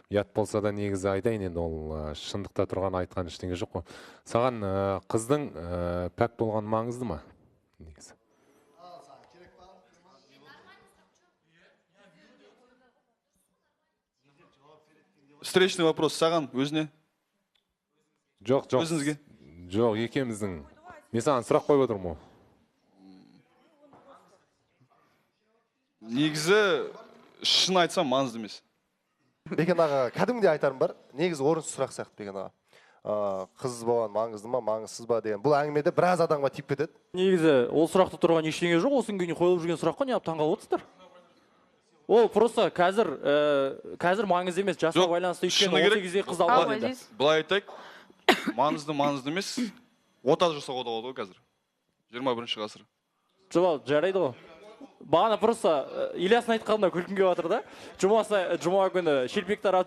ұят болса да негізі айтайын, енді ол шындықта тұрған айтқан ештеңе жоқ қой. Саған қыздың пәк болған маңызды ма? Негізі. Встречный вопрос саған өзіне? Жоқ, өзіңізге? Жоқ, екеуміздің. Мен саған сұрақ қойып отырмын. Негізі шын айтсам маңызды емес. Бекен аға, кәдімгідей айтарым бар. Негізі орынсыз сұрақ сияқты Бекен аға. Қыз болған маңызды ма, маңызсыз ба деген. Бұл әңгімеде біраз адамға тиіп кетеді. Негізі ол сұрақты тұрған ештеңе жоқ, осы күнге қойылып жүрген сұрақ қой, не таңғалып отырсыздар? Ол просто қазір маңызды емес, жасқа байланысты өйткені 18-де қыз алады енді. Былай айтайық, маңызды емес, ота жасауға да болады ғой қазір. 21-ші ғасыр. Жоқ, жарайды ғой. Бағана просто Ильястың айтқанына күлкім келіп жатыр да. Жұма күні шелпектар